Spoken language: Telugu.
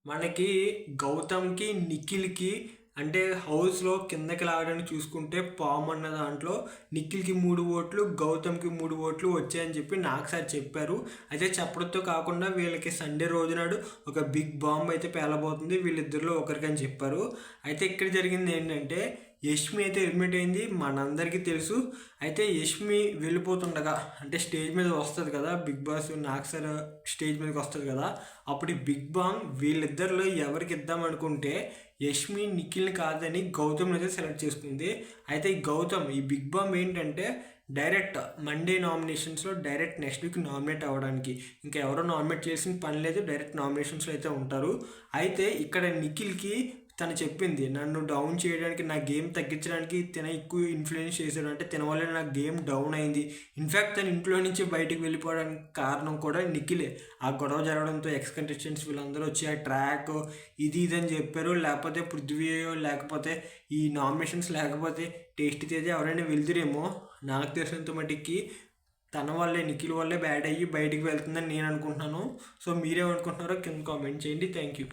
మనకి గౌతమ్‌కి, నిఖిల్‌కి అంటే హౌస్‌లో కిందకి లాగడానికి చూసుకుంటే పాము అన్న దాంట్లో నిఖిల్‌కి 3 ఓట్లు, గౌతమ్‌కి 3 ఓట్లు వచ్చాయని చెప్పి నాకు సార్ చెప్పారు. అయితే చెప్పడంతో కాకుండా వీళ్ళకి సండే రోజు నాడు ఒక బిగ్ బాంబ్ అయితే పేలబోతుంది వీళ్ళిద్దరిలో ఒకరికని చెప్పారు. అయితే ఇక్కడ జరిగింది ఏంటంటే యష్మి అయితే ఎలిమినేట్ అయింది మనందరికీ తెలుసు. అయితే యష్మి వెళ్ళిపోతుండగా అంటే స్టేజ్ మీద వస్తుంది కదా బిగ్ బాస్ నాకు సార్ స్టేజ్ మీదకి వస్తుంది కదా, అప్పుడు ఈ బిగ్ బాంగ్ వీళ్ళిద్దరిలో ఎవరికి ఇద్దాం అనుకుంటే యష్మి నిఖిల్ని కాదని గౌతమ్ని అయితే సెలెక్ట్ చేసుకుంది. అయితే ఈ గౌతమ్ ఈ బిగ్ బాంబ్ ఏంటంటే డైరెక్ట్ మండే నామినేషన్స్లో డైరెక్ట్ నెక్స్ట్ వీక్ నామినేట్ అవ్వడానికి ఇంకా ఎవరో నామినేట్ చేసిన పని లేదు, డైరెక్ట్ నామినేషన్స్లో అయితే ఉంటారు. అయితే ఇక్కడ నిఖిల్కి తను చెప్పింది నన్ను డౌన్ చేయడానికి నా గేమ్ తగ్గించడానికి తిన ఎక్కువ ఇన్ఫ్లుయెన్స్ చేశాడు, అంటే తిన వల్ల నా గేమ్ డౌన్ అయింది. ఇన్ఫ్యాక్ట్ తన ఇంట్లో నుంచి బయటికి వెళ్ళిపోవడానికి కారణం కూడా నిఖిలే. ఆ గొడవ జరగడంతో ఎక్స్ కంటెస్టెంట్స్ వీళ్ళందరూ వచ్చి ఆ ట్రాక్ ఇది అని చెప్పారు. లేకపోతే పృథ్వీయో లేకపోతే ఈ నామినేషన్స్ లేకపోతే టేస్ట్ తేజ ఎవరైనా వెళ్తురేమో. నాకు తెలిసినంత మటుకి తన వల్లే నిఖిల్ వల్లే బ్యాడ్ అయ్యి బయటికి వెళ్తుందని నేను అనుకుంటున్నాను. సో మీరేమనుకుంటున్నారో కింద కామెంట్ చేయండి. Thank you.